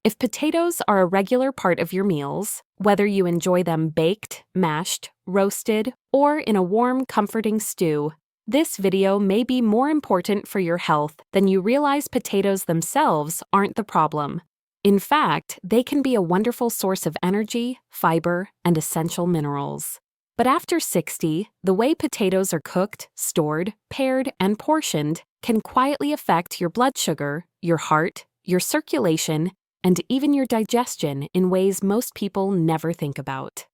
If potatoes are a regular part of your meals, whether you enjoy them baked, mashed, roasted, or in a warm, comforting stew, this video may be more important for your health than you realize. Potatoes themselves aren't the problem. In fact, they can be a wonderful source of energy, fiber, and essential minerals. But after 60, the way potatoes are cooked, stored, pared, and portioned can quietly affect your blood sugar, your heart, your circulation, and even your digestion in ways most people never think about.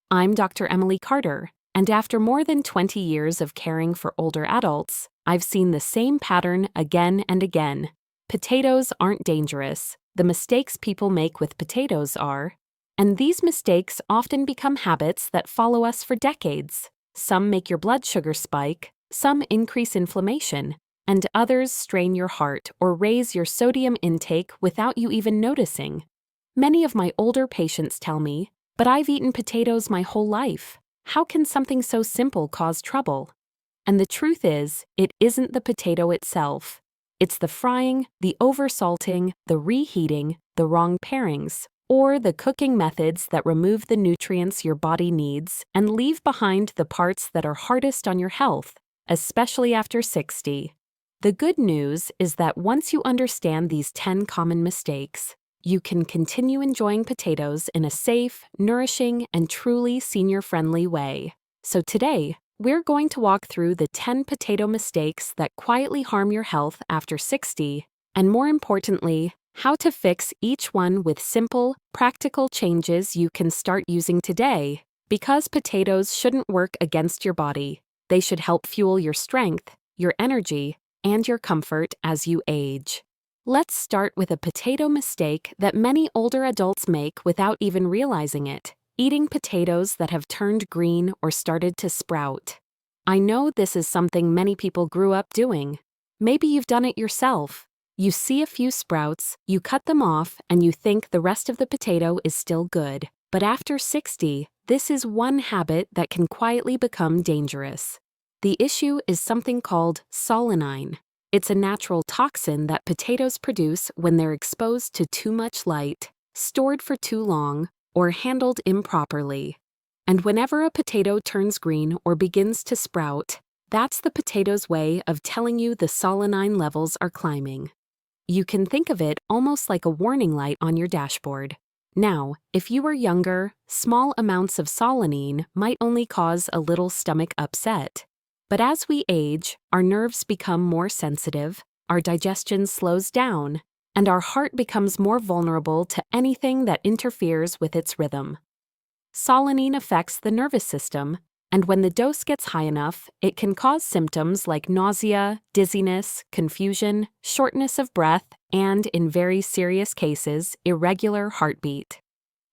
I'm Dr. Emily Carter, and after more than 20 years of caring for older adults, I've seen the same pattern again and again. Potatoes aren't dangerous. The mistakes people make with potatoes are, and these mistakes often become habits that follow us for decades. Some make your blood sugar spike, some increase inflammation, and others strain your heart or raise your sodium intake without you even noticing. Many of my older patients tell me, "But I've eaten potatoes my whole life. How can something so simple cause trouble?" And the truth is, it isn't the potato itself. It's the frying, the oversalting, the reheating, the wrong pairings, or the cooking methods that remove the nutrients your body needs and leave behind the parts that are hardest on your health, especially after 60. The good news is that once you understand these 10 common mistakes, you can continue enjoying potatoes in a safe, nourishing, and truly senior-friendly way. So today, we're going to walk through the 10 potato mistakes that quietly harm your health after 60, and more importantly, how to fix each one with simple, practical changes you can start using today. Because potatoes shouldn't work against your body, they should help fuel your strength, your energy, and your comfort as you age. Let's start with a potato mistake that many older adults make without even realizing it: eating potatoes that have turned green or started to sprout. I know this is something many people grew up doing. Maybe you've done it yourself. You see a few sprouts, you cut them off, and you think the rest of the potato is still good. But after 60, this is one habit that can quietly become dangerous. The issue is something called solanine. It's a natural toxin that potatoes produce when they're exposed to too much light, stored for too long, or handled improperly. And whenever a potato turns green or begins to sprout, that's the potato's way of telling you the solanine levels are climbing. You can think of it almost like a warning light on your dashboard. Now, if you were younger, small amounts of solanine might only cause a little stomach upset. But as we age, our nerves become more sensitive, our digestion slows down, and our heart becomes more vulnerable to anything that interferes with its rhythm. Solanine affects the nervous system, and when the dose gets high enough, it can cause symptoms like nausea, dizziness, confusion, shortness of breath, and, in very serious cases, irregular heartbeat.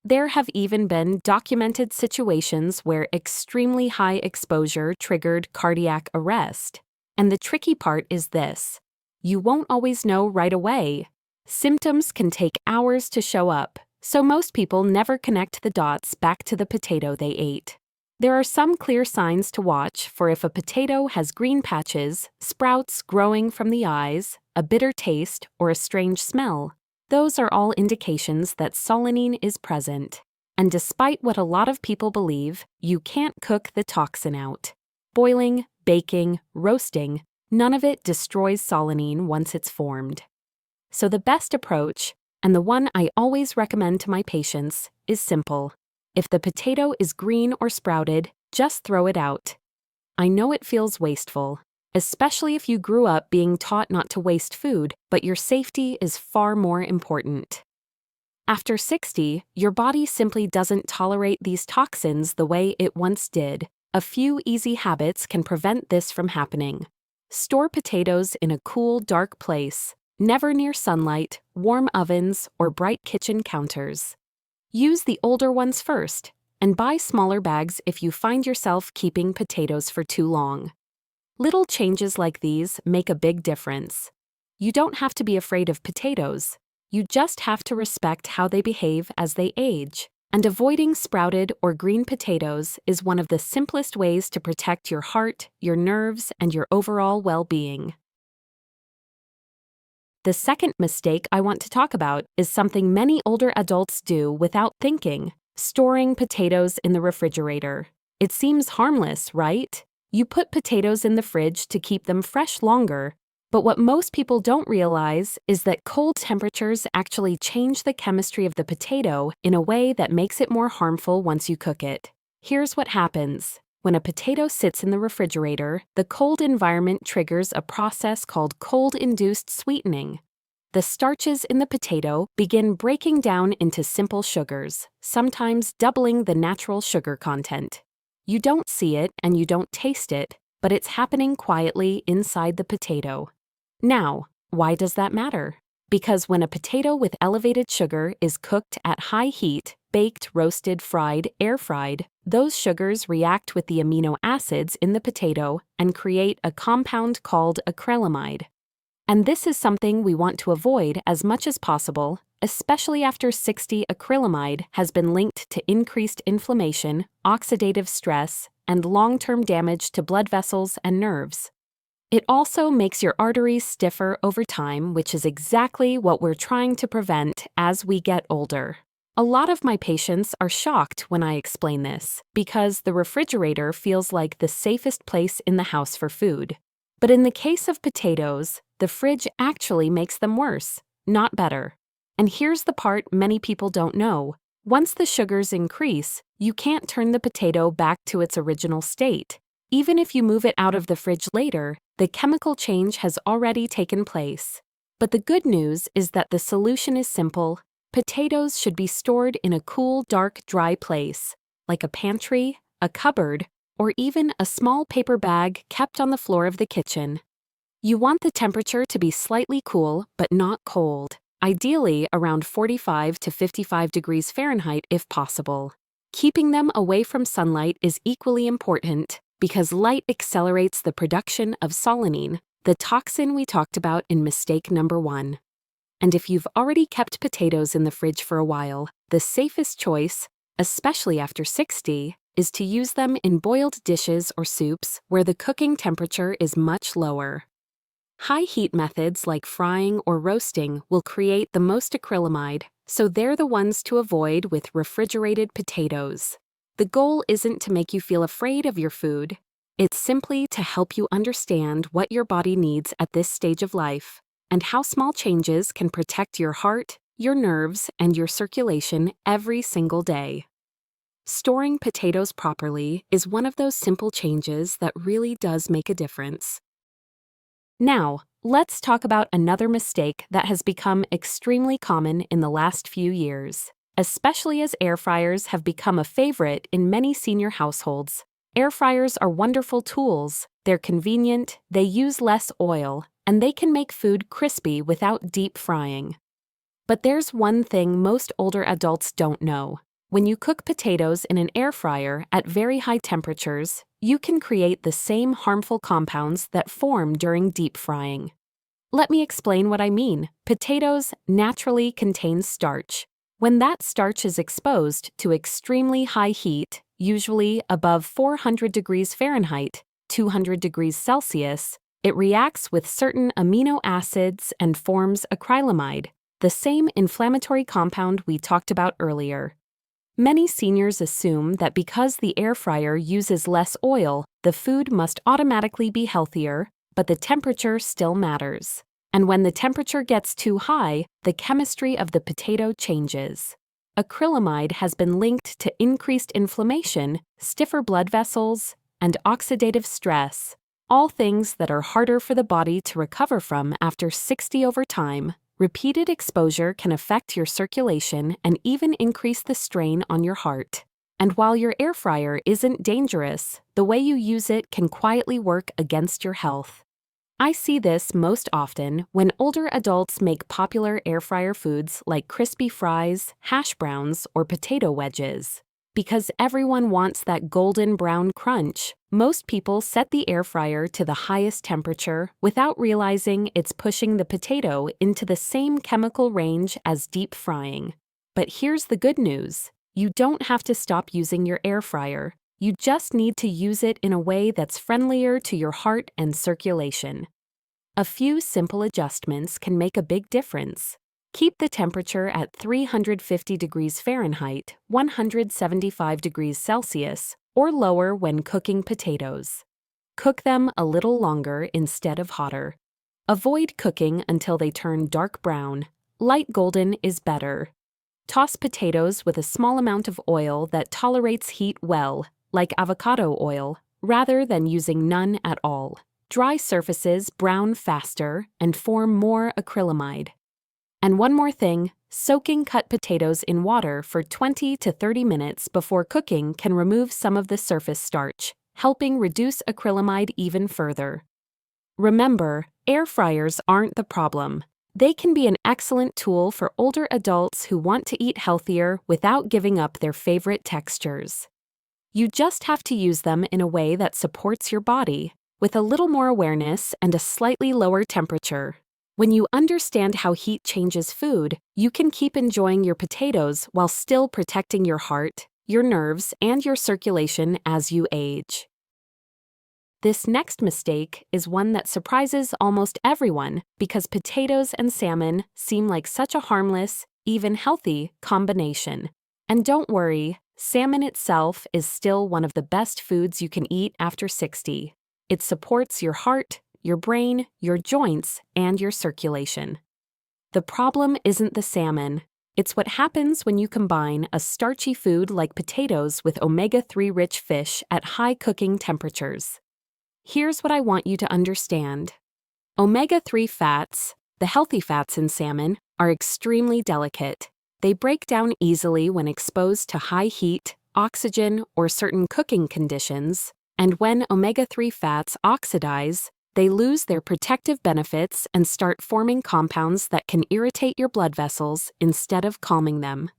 There have even been documented situations where extremely high exposure triggered cardiac arrest. And the tricky part is this: you won't always know right away. Symptoms can take hours to show up, so most people never connect the dots back to the potato they ate. There are some clear signs to watch for. If a potato has green patches, sprouts growing from the eyes, a bitter taste, or a strange smell, those are all indications that solanine is present. And despite what a lot of people believe, you can't cook the toxin out. Boiling, baking, roasting, none of it destroys solanine once it's formed. So the best approach, and the one I always recommend to my patients, is simple. If the potato is green or sprouted, just throw it out. I know it feels wasteful, especially if you grew up being taught not to waste food, but your safety is far more important. After 60, your body simply doesn't tolerate these toxins the way it once did. A few easy habits can prevent this from happening. Store potatoes in a cool, dark place, never near sunlight, warm ovens, or bright kitchen counters. Use the older ones first, and buy smaller bags if you find yourself keeping potatoes for too long. Little changes like these make a big difference. You don't have to be afraid of potatoes. You just have to respect how they behave as they age. And avoiding sprouted or green potatoes is one of the simplest ways to protect your heart, your nerves, and your overall well-being. The second mistake I want to talk about is something many older adults do without thinking: storing potatoes in the refrigerator. It seems harmless, right? You put potatoes in the fridge to keep them fresh longer, but what most people don't realize is that cold temperatures actually change the chemistry of the potato in a way that makes it more harmful once you cook it. Here's what happens. When a potato sits in the refrigerator, the cold environment triggers a process called cold-induced sweetening. The starches in the potato begin breaking down into simple sugars, sometimes doubling the natural sugar content. You don't see it and you don't taste it, but it's happening quietly inside the potato. Now, why does that matter? Because when a potato with elevated sugar is cooked at high heat, baked, roasted, fried, air-fried, those sugars react with the amino acids in the potato and create a compound called acrylamide. And this is something we want to avoid as much as possible, especially after 60. Acrylamide has been linked to increased inflammation, oxidative stress, and long-term damage to blood vessels and nerves. It also makes your arteries stiffer over time, which is exactly what we're trying to prevent as we get older. A lot of my patients are shocked when I explain this, because the refrigerator feels like the safest place in the house for food. But in the case of potatoes, the fridge actually makes them worse, not better. And here's the part many people don't know. Once the sugars increase, you can't turn the potato back to its original state. Even if you move it out of the fridge later, the chemical change has already taken place. But the good news is that the solution is simple. Potatoes should be stored in a cool, dark, dry place, like a pantry, a cupboard, or even a small paper bag kept on the floor of the kitchen. You want the temperature to be slightly cool but not cold, ideally around 45 to 55 degrees Fahrenheit if possible. Keeping them away from sunlight is equally important because light accelerates the production of solanine, the toxin we talked about in mistake number 1. And if you've already kept potatoes in the fridge for a while, the safest choice, especially after 60, is to use them in boiled dishes or soups where the cooking temperature is much lower. High heat methods like frying or roasting will create the most acrylamide, so they're the ones to avoid with refrigerated potatoes. The goal isn't to make you feel afraid of your food. It's simply to help you understand what your body needs at this stage of life and how small changes can protect your heart, your nerves, and your circulation every single day. Storing potatoes properly is one of those simple changes that really does make a difference. Now, let's talk about another mistake that has become extremely common in the last few years, especially as air fryers have become a favorite in many senior households. Air fryers are wonderful tools. They're convenient, they use less oil, and they can make food crispy without deep frying. But there's one thing most older adults don't know. When you cook potatoes in an air fryer at very high temperatures, you can create the same harmful compounds that form during deep frying. Let me explain what I mean. Potatoes naturally contain starch. When that starch is exposed to extremely high heat, usually above 400 degrees Fahrenheit, 200 degrees Celsius, it reacts with certain amino acids and forms acrylamide, the same inflammatory compound we talked about earlier. Many seniors assume that because the air fryer uses less oil, the food must automatically be healthier, but the temperature still matters. And when the temperature gets too high, the chemistry of the potato changes. Acrylamide has been linked to increased inflammation, stiffer blood vessels, and oxidative stress, all things that are harder for the body to recover from after 60 over time. Repeated exposure can affect your circulation and even increase the strain on your heart. And while your air fryer isn't dangerous, the way you use it can quietly work against your health. I see this most often when older adults make popular air fryer foods like crispy fries, hash browns, or potato wedges. Because everyone wants that golden brown crunch, most people set the air fryer to the highest temperature without realizing it's pushing the potato into the same chemical range as deep frying. But here's the good news. You don't have to stop using your air fryer. You just need to use it in a way that's friendlier to your heart and circulation. A few simple adjustments can make a big difference. Keep the temperature at 350 degrees Fahrenheit, 175 degrees Celsius, or lower when cooking potatoes. Cook them a little longer instead of hotter. Avoid cooking until they turn dark brown. Light golden is better. Toss potatoes with a small amount of oil that tolerates heat well, like avocado oil, rather than using none at all. Dry surfaces brown faster and form more acrylamide. And one more thing, soaking cut potatoes in water for 20 to 30 minutes before cooking can remove some of the surface starch, helping reduce acrylamide even further. Remember, air fryers aren't the problem. They can be an excellent tool for older adults who want to eat healthier without giving up their favorite textures. You just have to use them in a way that supports your body, with a little more awareness and a slightly lower temperature. When you understand how heat changes food, you can keep enjoying your potatoes while still protecting your heart, your nerves, and your circulation as you age. This next mistake is one that surprises almost everyone because potatoes and salmon seem like such a harmless, even healthy combination. And don't worry, salmon itself is still one of the best foods you can eat after 60. It supports your heart, your brain, your joints, and your circulation. The problem isn't the salmon. It's what happens when you combine a starchy food like potatoes with omega-3 rich fish at high cooking temperatures. Here's what I want you to understand. Omega-3 fats, the healthy fats in salmon, are extremely delicate. They break down easily when exposed to high heat, oxygen, or certain cooking conditions, and when omega-3 fats oxidize, they lose their protective benefits and start forming compounds that can irritate your blood vessels instead of calming them.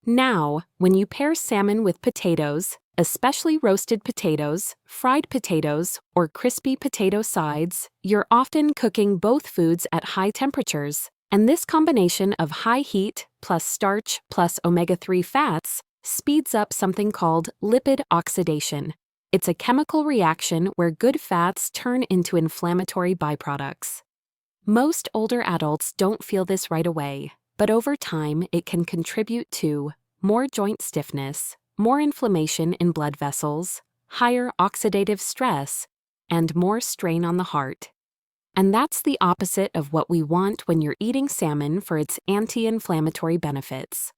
Now, when you pair salmon with potatoes, especially roasted potatoes, fried potatoes, or crispy potato sides, you're often cooking both foods at high temperatures, and this combination of high heat plus starch plus omega-3 fats speeds up something called lipid oxidation. It's a chemical reaction where good fats turn into inflammatory byproducts. Most older adults don't feel this right away, but over time it can contribute to more joint stiffness, more inflammation in blood vessels, higher oxidative stress, and more strain on the heart. And that's the opposite of what we want when you're eating salmon for its anti-inflammatory benefits.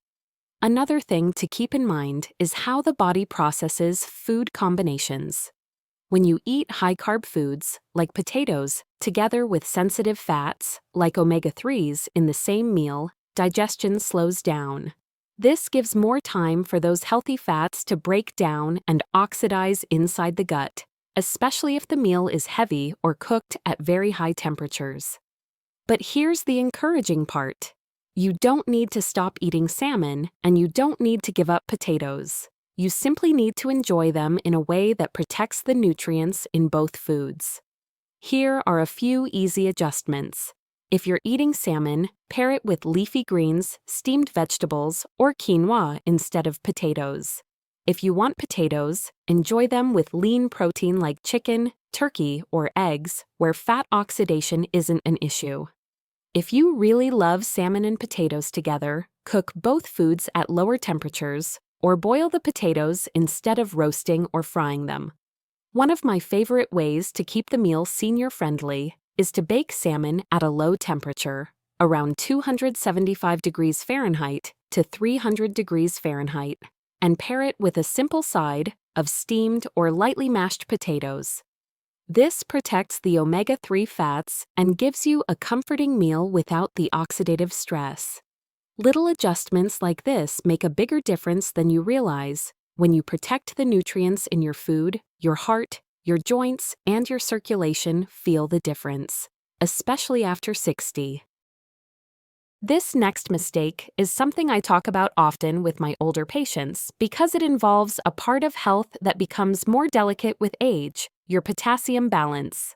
Another thing to keep in mind is how the body processes food combinations. When you eat high-carb foods, like potatoes, together with sensitive fats, like omega-3s, in the same meal, digestion slows down. This gives more time for those healthy fats to break down and oxidize inside the gut, especially if the meal is heavy or cooked at very high temperatures. But here's the encouraging part. You don't need to stop eating salmon, and you don't need to give up potatoes. You simply need to enjoy them in a way that protects the nutrients in both foods. Here are a few easy adjustments. If you're eating salmon, pair it with leafy greens, steamed vegetables, or quinoa instead of potatoes. If you want potatoes, enjoy them with lean protein like chicken, turkey, or eggs, where fat oxidation isn't an issue. If you really love salmon and potatoes together, cook both foods at lower temperatures, or boil the potatoes instead of roasting or frying them. One of my favorite ways to keep the meal senior-friendly is to bake salmon at a low temperature, around 275 degrees Fahrenheit to 300 degrees Fahrenheit, and pair it with a simple side of steamed or lightly mashed potatoes. This protects the omega-3 fats and gives you a comforting meal without the oxidative stress. Little adjustments like this make a bigger difference than you realize when you protect the nutrients in your food, your heart, your joints, and your circulation feel the difference, especially after 60. This next mistake is something I talk about often with my older patients because it involves a part of health that becomes more delicate with age, your potassium balance.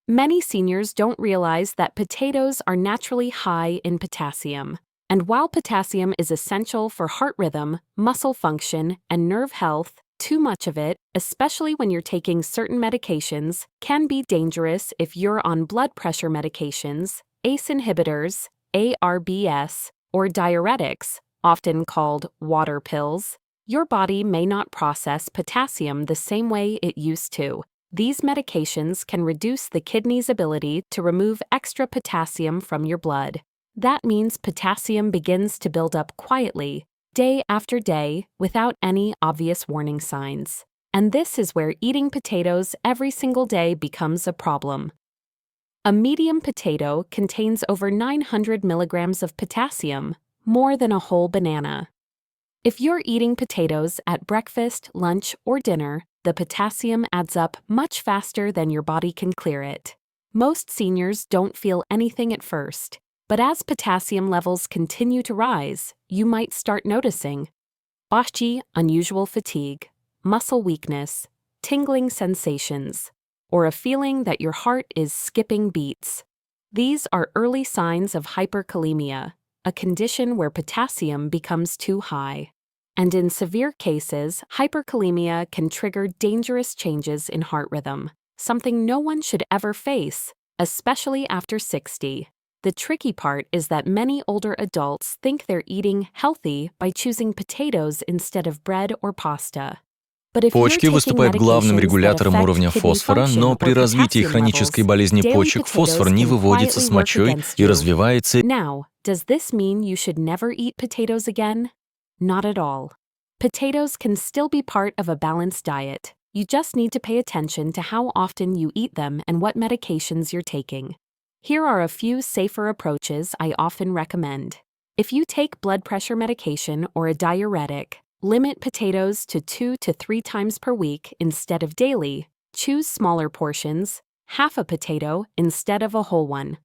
Many seniors don't realize that potatoes are naturally high in potassium. And while potassium is essential for heart rhythm, muscle function, and nerve health, Too much of it, especially when you're taking certain medications, can be dangerous if you're on blood pressure medications, ACE inhibitors, ARBs, or diuretics, often called water pills. Your body may not process potassium the same way it used to. These medications can reduce the kidney's ability to remove extra potassium from your blood. That means potassium begins to build up quietly, day after day, without any obvious warning signs. And this is where eating potatoes every single day becomes a problem. A medium potato contains over 900 milligrams of potassium, more than a whole banana. If you're eating potatoes at breakfast, lunch, or dinner, the potassium adds up much faster than your body can clear it. Most seniors don't feel anything at first, but as potassium levels continue to rise, you might start noticing bachy, unusual fatigue, muscle weakness, tingling sensations, or a feeling that your heart is skipping beats. These are early signs of hyperkalemia, a condition where potassium becomes too high. And in severe cases, hyperkalemia can trigger dangerous changes in heart rhythm, something no one should ever face, especially after 60. The tricky part is that many older adults think they're eating healthy by choosing potatoes instead of bread or pasta. But if you're Почки taking выступают главным medications that регулятором affect уровня kidney фосфора, function но or при развитии potassium хронической levels, болезни daily почек фосфор potatoes не can выводится quietly с work мочой against и you. развивается. Now, does this mean you should never eat potatoes again? Not at all. Potatoes can still be part of a balanced diet. You just need to pay attention to how often you eat them and what medications you're taking. Here are a few safer approaches I often recommend. If you take blood pressure medication or a diuretic, limit potatoes to 2 to 3 times per week instead of daily. Choose smaller portions, half a potato instead of a whole one.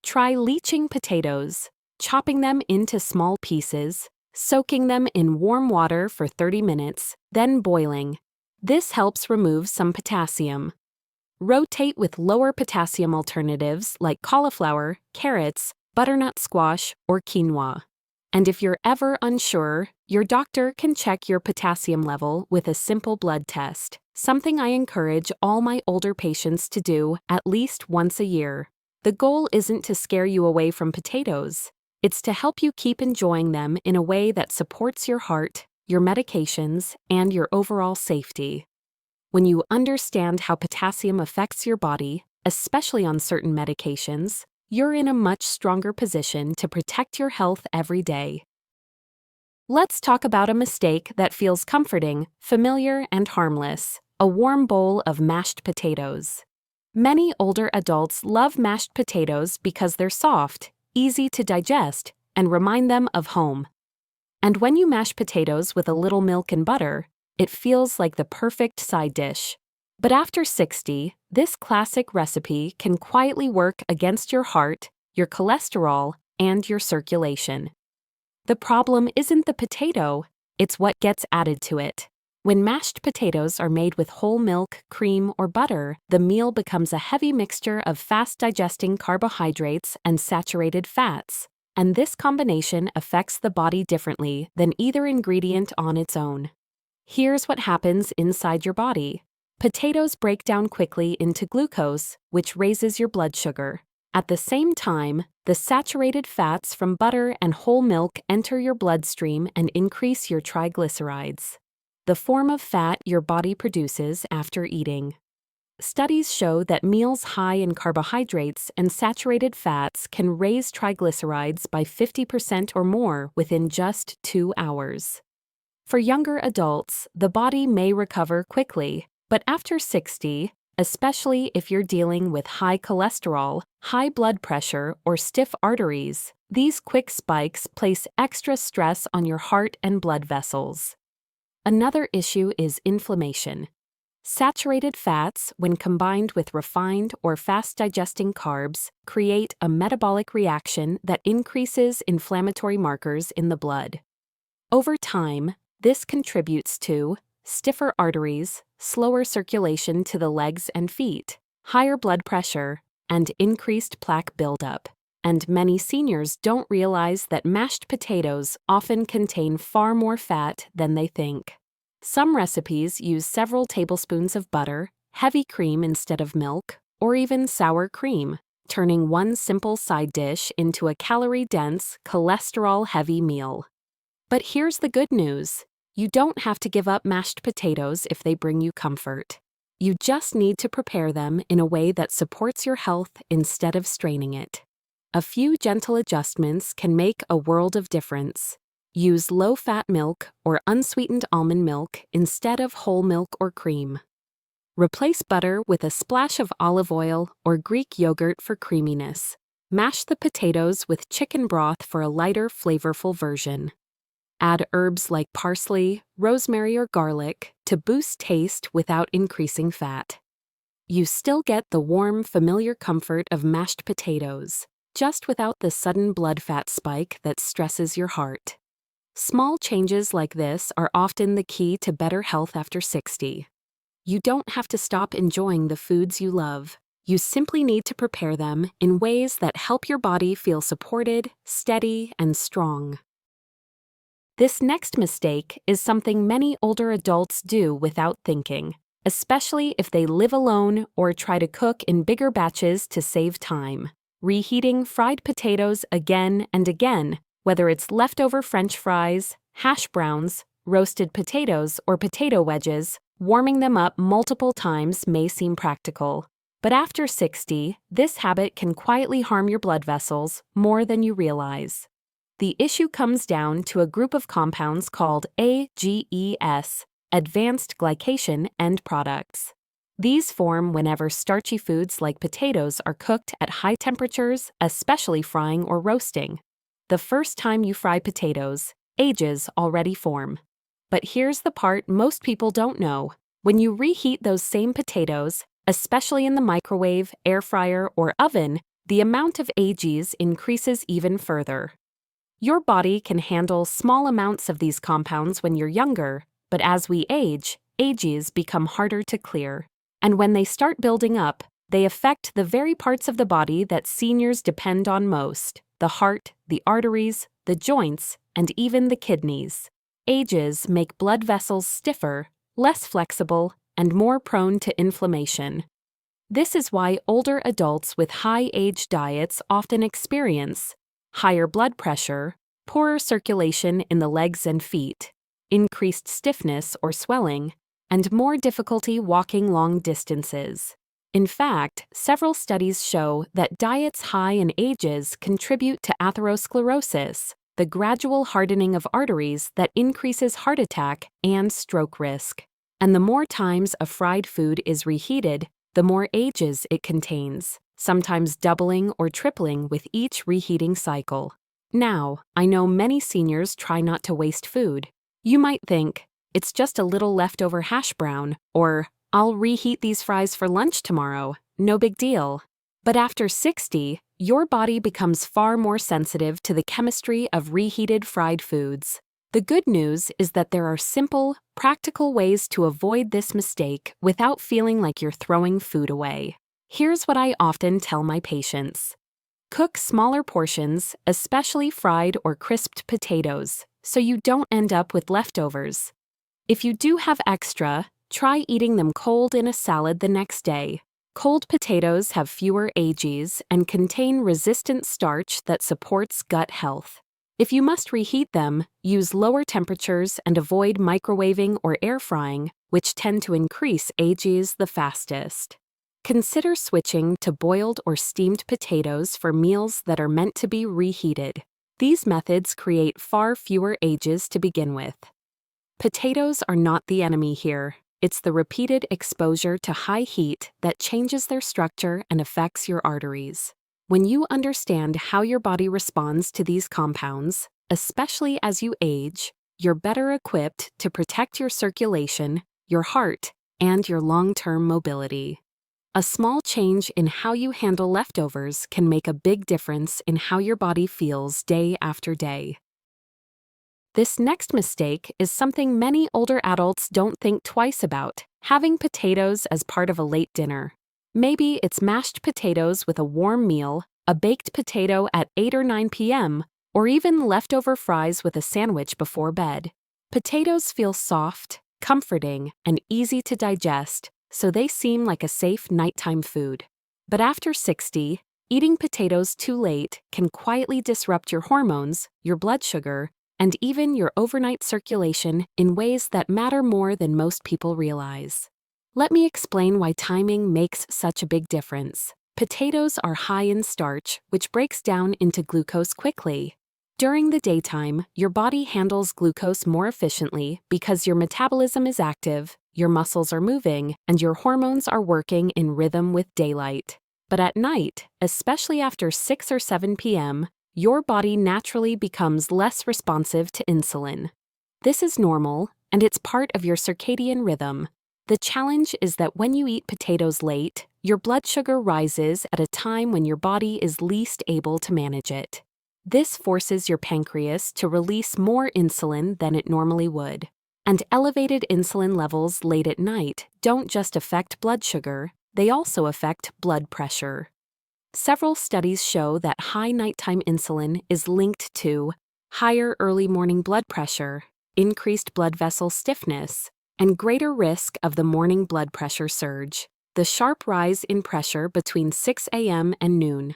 Try leaching potatoes, chopping them into small pieces, soaking them in warm water for 30 minutes, then boiling. This helps remove some potassium. Rotate with lower potassium alternatives like cauliflower, carrots, butternut squash, or quinoa. And if you're ever unsure, your doctor can check your potassium level with a simple blood test, something I encourage all my older patients to do at least once a year. The goal isn't to scare you away from potatoes. It's to help you keep enjoying them in a way that supports your heart, your medications, and your overall safety. When you understand how potassium affects your body, especially on certain medications, you're in a much stronger position to protect your health every day. Let's talk about a mistake that feels comforting, familiar, and harmless: a warm bowl of mashed potatoes. Many older adults love mashed potatoes because they're soft, easy to digest, and remind them of home. And when you mash potatoes with a little milk and butter, it feels like the perfect side dish. But after 60, this classic recipe can quietly work against your heart, your cholesterol, and your circulation. The problem isn't the potato, it's what gets added to it. When mashed potatoes are made with whole milk, cream, or butter, the meal becomes a heavy mixture of fast-digesting carbohydrates and saturated fats, and this combination affects the body differently than either ingredient on its own. Here's what happens inside your body. Potatoes break down quickly into glucose, which raises your blood sugar. At the same time, the saturated fats from butter and whole milk enter your bloodstream and increase your triglycerides, the form of fat your body produces after eating. Studies show that meals high in carbohydrates and saturated fats can raise triglycerides by 50% or more within just 2 hours. For younger adults, the body may recover quickly, but after 60, especially if you're dealing with high cholesterol, high blood pressure, or stiff arteries, these quick spikes place extra stress on your heart and blood vessels. Another issue is inflammation. Saturated fats, when combined with refined or fast-digesting carbs, create a metabolic reaction that increases inflammatory markers in the blood. Over time, this contributes to stiffer arteries, slower circulation to the legs and feet, higher blood pressure, and increased plaque buildup. And many seniors don't realize that mashed potatoes often contain far more fat than they think. Some recipes use several tablespoons of butter, heavy cream instead of milk, or even sour cream, turning one simple side dish into a calorie-dense, cholesterol-heavy meal. But here's the good news. You don't have to give up mashed potatoes if they bring you comfort. You just need to prepare them in a way that supports your health instead of straining it. A few gentle adjustments can make a world of difference. Use low-fat milk or unsweetened almond milk instead of whole milk or cream. Replace butter with a splash of olive oil or Greek yogurt for creaminess. Mash the potatoes with chicken broth for a lighter, flavorful version. Add herbs like parsley, rosemary, or garlic to boost taste without increasing fat. You still get the warm, familiar comfort of mashed potatoes, just without the sudden blood fat spike that stresses your heart. Small changes like this are often the key to better health after 60. You don't have to stop enjoying the foods you love. You simply need to prepare them in ways that help your body feel supported, steady, and strong. This next mistake is something many older adults do without thinking, especially if they live alone or try to cook in bigger batches to save time. Reheating fried potatoes again and again, whether it's leftover French fries, hash browns, roasted potatoes, or potato wedges, warming them up multiple times may seem practical. But after 60, this habit can quietly harm your blood vessels more than you realize. The issue comes down to a group of compounds called AGEs, advanced glycation end products. These form whenever starchy foods like potatoes are cooked at high temperatures, especially frying or roasting. The first time you fry potatoes, AGEs already form. But here's the part most people don't know. When you reheat those same potatoes, especially in the microwave, air fryer, or oven, the amount of AGEs increases even further. Your body can handle small amounts of these compounds when you're younger, but as we age, AGEs become harder to clear. And when they start building up, they affect the very parts of the body that seniors depend on most: the heart, the arteries, the joints, and even the kidneys. AGEs make blood vessels stiffer, less flexible, and more prone to inflammation. This is why older adults with high-age diets often experience higher blood pressure, poorer circulation in the legs and feet, increased stiffness or swelling, and more difficulty walking long distances. In fact, several studies show that diets high in AGEs contribute to atherosclerosis, the gradual hardening of arteries that increases heart attack and stroke risk. And the more times a fried food is reheated, the more AGEs it contains, sometimes doubling or tripling with each reheating cycle. Now, I know many seniors try not to waste food. You might think, it's just a little leftover hash brown, or I'll reheat these fries for lunch tomorrow, no big deal. But after 60, your body becomes far more sensitive to the chemistry of reheated fried foods. The good news is that there are simple, practical ways to avoid this mistake without feeling like you're throwing food away. Here's what I often tell my patients. Cook smaller portions, especially fried or crisped potatoes, so you don't end up with leftovers. If you do have extra, try eating them cold in a salad the next day. Cold potatoes have fewer AGEs and contain resistant starch that supports gut health. If you must reheat them, use lower temperatures and avoid microwaving or air frying, which tend to increase AGEs the fastest. Consider switching to boiled or steamed potatoes for meals that are meant to be reheated. These methods create far fewer AGEs to begin with. Potatoes are not the enemy here. It's the repeated exposure to high heat that changes their structure and affects your arteries. When you understand how your body responds to these compounds, especially as you age, you're better equipped to protect your circulation, your heart, and your long-term mobility. A small change in how you handle leftovers can make a big difference in how your body feels day after day. This next mistake is something many older adults don't think twice about: having potatoes as part of a late dinner. Maybe it's mashed potatoes with a warm meal, a baked potato at 8 or 9 p.m., or even leftover fries with a sandwich before bed. Potatoes feel soft, comforting, and easy to digest, so they seem like a safe nighttime food. But after 60, eating potatoes too late can quietly disrupt your hormones, your blood sugar, and even your overnight circulation in ways that matter more than most people realize. Let me explain why timing makes such a big difference. Potatoes are high in starch, which breaks down into glucose quickly. During the daytime, your body handles glucose more efficiently because your metabolism is active, your muscles are moving, and your hormones are working in rhythm with daylight. But at night, especially after 6 or 7 p.m., your body naturally becomes less responsive to insulin. This is normal, and it's part of your circadian rhythm. The challenge is that when you eat potatoes late, your blood sugar rises at a time when your body is least able to manage it. This forces your pancreas to release more insulin than it normally would. And elevated insulin levels late at night don't just affect blood sugar, they also affect blood pressure. Several studies show that high nighttime insulin is linked to higher early morning blood pressure, increased blood vessel stiffness, and greater risk of the morning blood pressure surge, the sharp rise in pressure between 6 a.m. and noon.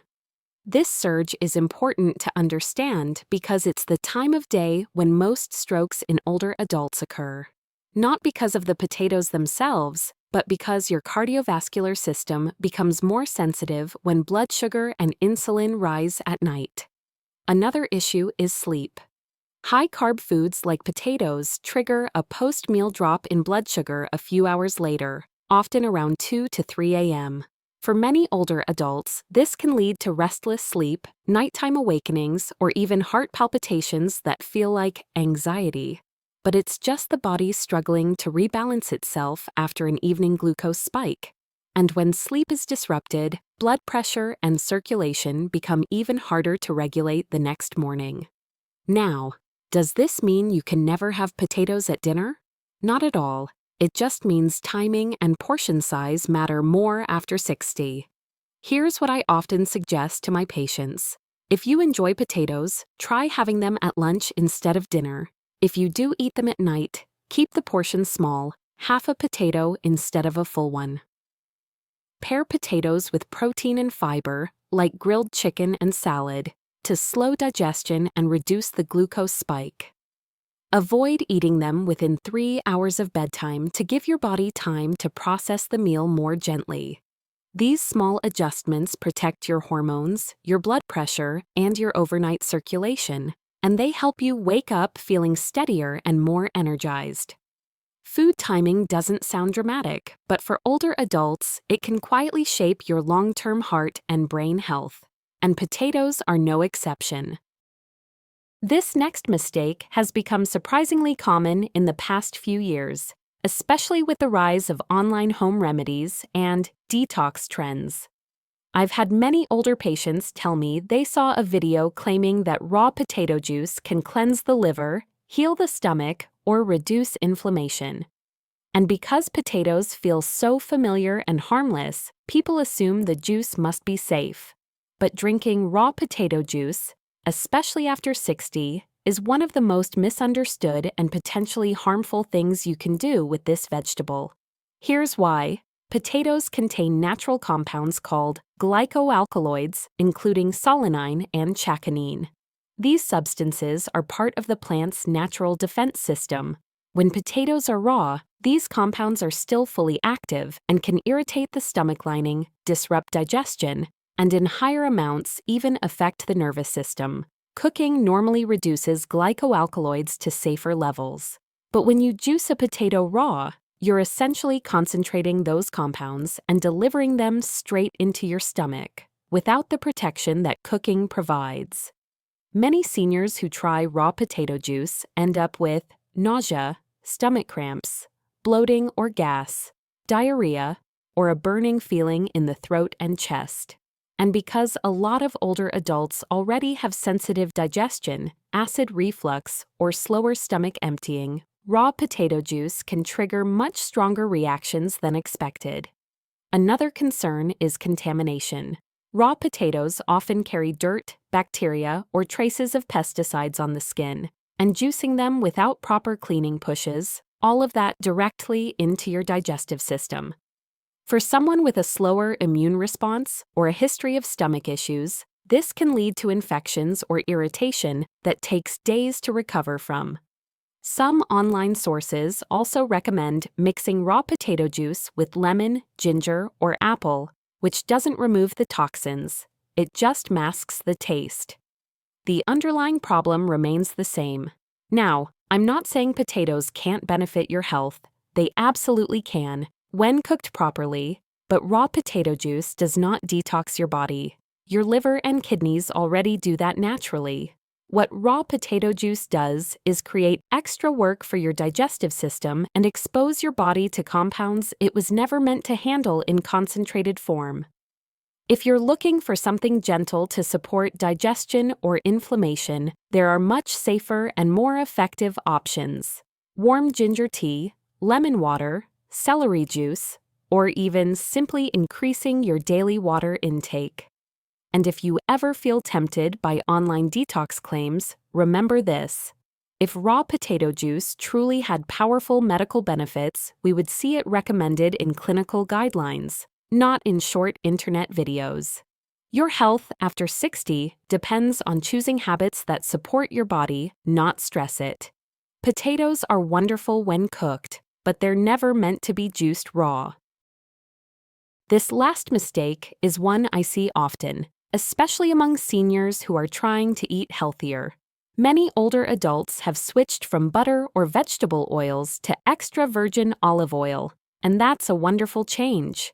This surge is important to understand because it's the time of day when most strokes in older adults occur. Not because of the potatoes themselves, but because your cardiovascular system becomes more sensitive when blood sugar and insulin rise at night. Another issue is sleep. High-carb foods like potatoes trigger a post-meal drop in blood sugar a few hours later, often around 2 to 3 a.m. For many older adults, this can lead to restless sleep, nighttime awakenings, or even heart palpitations that feel like anxiety. But it's just the body struggling to rebalance itself after an evening glucose spike. And when sleep is disrupted, blood pressure and circulation become even harder to regulate the next morning. Now, does this mean you can never have potatoes at dinner? Not at all. It just means timing and portion size matter more after 60. Here's what I often suggest to my patients. If you enjoy potatoes, try having them at lunch instead of dinner. If you do eat them at night, keep the portion small, half a potato instead of a full one. Pair potatoes with protein and fiber, like grilled chicken and salad, to slow digestion and reduce the glucose spike. Avoid eating them within 3 hours of bedtime to give your body time to process the meal more gently. These small adjustments protect your hormones, your blood pressure, and your overnight circulation, and they help you wake up feeling steadier and more energized. Food timing doesn't sound dramatic, but for older adults, it can quietly shape your long-term heart and brain health. And potatoes are no exception. This next mistake has become surprisingly common in the past few years, especially with the rise of online home remedies and detox trends. I've had many older patients tell me they saw a video claiming that raw potato juice can cleanse the liver, heal the stomach, or reduce inflammation. And because potatoes feel so familiar and harmless, people assume the juice must be safe. But drinking raw potato juice, especially after 60, is one of the most misunderstood and potentially harmful things you can do with this vegetable. Here's why. Potatoes contain natural compounds called glycoalkaloids, including solanine and chaconine. These substances are part of the plant's natural defense system. When potatoes are raw, these compounds are still fully active and can irritate the stomach lining, disrupt digestion, and in higher amounts even affect the nervous system. Cooking normally reduces glycoalkaloids to safer levels. But when you juice a potato raw, you're essentially concentrating those compounds and delivering them straight into your stomach, without the protection that cooking provides. Many seniors who try raw potato juice end up with nausea, stomach cramps, bloating or gas, diarrhea, or a burning feeling in the throat and chest. And because a lot of older adults already have sensitive digestion, acid reflux, or slower stomach emptying, raw potato juice can trigger much stronger reactions than expected. Another concern is contamination. Raw potatoes often carry dirt, bacteria, or traces of pesticides on the skin, and juicing them without proper cleaning pushes, all of that directly into your digestive system. For someone with a slower immune response or a history of stomach issues, this can lead to infections or irritation that takes days to recover from. Some online sources also recommend mixing raw potato juice with lemon, ginger, or apple, which doesn't remove the toxins. It just masks the taste. The underlying problem remains the same. Now, I'm not saying potatoes can't benefit your health. They absolutely can, when cooked properly, but raw potato juice does not detox your body. Your liver and kidneys already do that naturally. What raw potato juice does is create extra work for your digestive system and expose your body to compounds it was never meant to handle in concentrated form. If you're looking for something gentle to support digestion or inflammation, there are much safer and more effective options. Warm ginger tea, lemon water, celery juice, or even simply increasing your daily water intake. And if you ever feel tempted by online detox claims, remember this. If raw potato juice truly had powerful medical benefits, we would see it recommended in clinical guidelines, not in short internet videos. Your health after 60 depends on choosing habits that support your body, not stress it. Potatoes are wonderful when cooked, but they're never meant to be juiced raw. This last mistake is one I see often, especially among seniors who are trying to eat healthier. Many older adults have switched from butter or vegetable oils to extra virgin olive oil, and that's a wonderful change.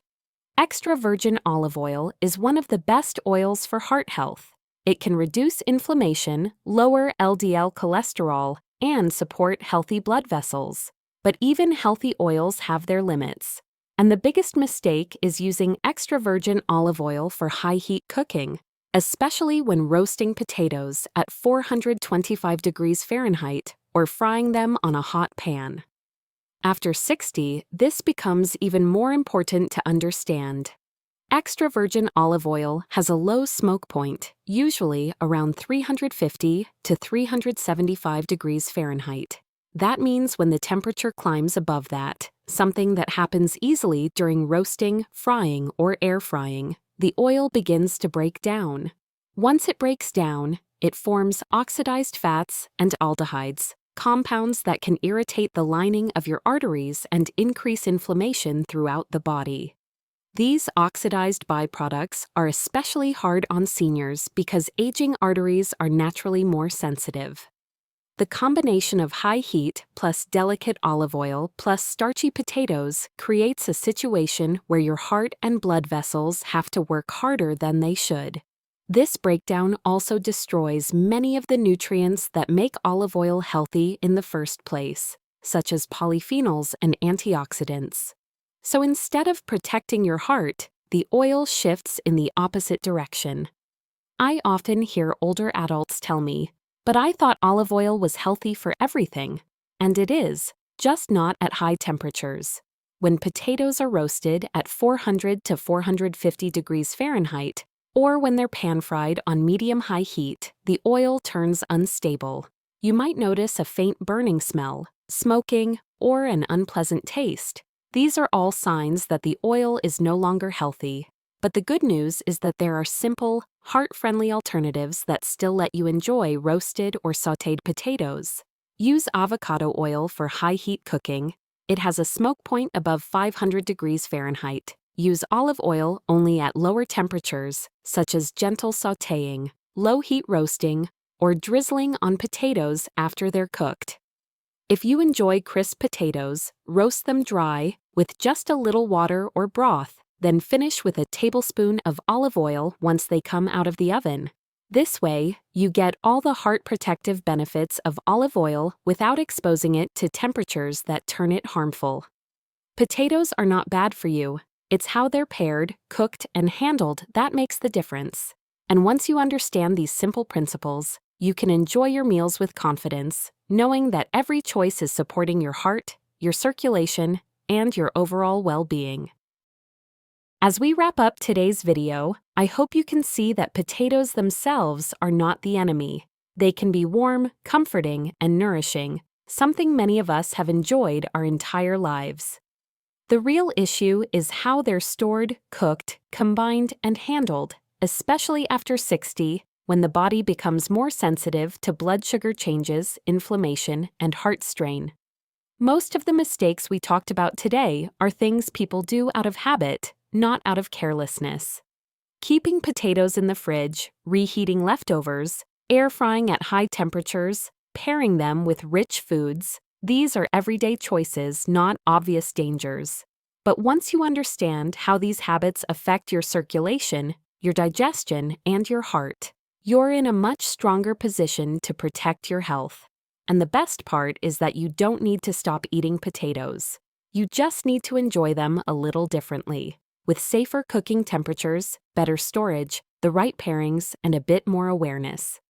Extra virgin olive oil is one of the best oils for heart health. It can reduce inflammation, lower LDL cholesterol, and support healthy blood vessels. But even healthy oils have their limits. And the biggest mistake is using extra virgin olive oil for high-heat cooking, especially when roasting potatoes at 425 degrees Fahrenheit or frying them on a hot pan. After 60, this becomes even more important to understand. Extra virgin olive oil has a low smoke point, usually around 350 to 375 degrees Fahrenheit. That means when the temperature climbs above that, something that happens easily during roasting, frying, or air frying, the oil begins to break down. Once it breaks down, it forms oxidized fats and aldehydes, compounds that can irritate the lining of your arteries and increase inflammation throughout the body. These oxidized byproducts are especially hard on seniors because aging arteries are naturally more sensitive. The combination of high heat plus delicate olive oil plus starchy potatoes creates a situation where your heart and blood vessels have to work harder than they should. This breakdown also destroys many of the nutrients that make olive oil healthy in the first place, such as polyphenols and antioxidants. So instead of protecting your heart, the oil shifts in the opposite direction. I often hear older adults tell me, "But I thought olive oil was healthy for everything." And it is, just not at high temperatures. When potatoes are roasted at 400 to 450 degrees Fahrenheit, or when they're pan-fried on medium-high heat, the oil turns unstable. You might notice a faint burning smell, smoking, or an unpleasant taste. These are all signs that the oil is no longer healthy. But the good news is that there are simple, heart-friendly alternatives that still let you enjoy roasted or sautéed potatoes. Use avocado oil for high-heat cooking. It has a smoke point above 500 degrees Fahrenheit. Use olive oil only at lower temperatures, such as gentle sautéing, low-heat roasting, or drizzling on potatoes after they're cooked. If you enjoy crisp potatoes, roast them dry with just a little water or broth. Then finish with a tablespoon of olive oil once they come out of the oven. This way, you get all the heart protective benefits of olive oil without exposing it to temperatures that turn it harmful. Potatoes are not bad for you. It's how they're paired, cooked, and handled that makes the difference. And once you understand these simple principles, you can enjoy your meals with confidence, knowing that every choice is supporting your heart, your circulation, and your overall well-being. As we wrap up today's video, I hope you can see that potatoes themselves are not the enemy. They can be warm, comforting, and nourishing, something many of us have enjoyed our entire lives. The real issue is how they're stored, cooked, combined, and handled, especially after 60, when the body becomes more sensitive to blood sugar changes, inflammation, and heart strain. Most of the mistakes we talked about today are things people do out of habit, not out of carelessness. Keeping potatoes in the fridge, reheating leftovers, air frying at high temperatures, pairing them with rich foods, these are everyday choices, not obvious dangers. But once you understand how these habits affect your circulation, your digestion, and your heart, you're in a much stronger position to protect your health. And the best part is that you don't need to stop eating potatoes. You just need to enjoy them a little differently, with safer cooking temperatures, better storage, the right pairings, and a bit more awareness.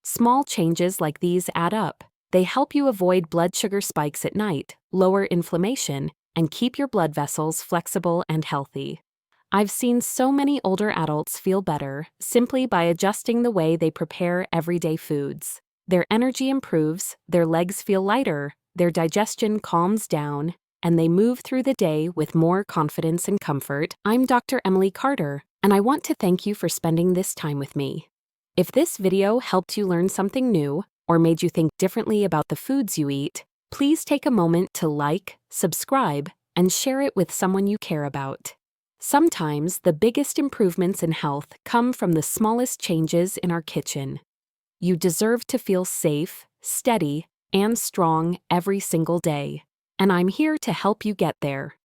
Small changes like these add up. They help you avoid blood sugar spikes at night, lower inflammation, and keep your blood vessels flexible and healthy. I've seen so many older adults feel better simply by adjusting the way they prepare everyday foods. Their energy improves, their legs feel lighter, their digestion calms down, and they move through the day with more confidence and comfort. I'm Dr. Emily Carter, and I want to thank you for spending this time with me. If this video helped you learn something new or made you think differently about the foods you eat, please take a moment to like, subscribe, and share it with someone you care about. Sometimes the biggest improvements in health come from the smallest changes in our kitchen. You deserve to feel safe, steady, and strong every single day, and I'm here to help you get there.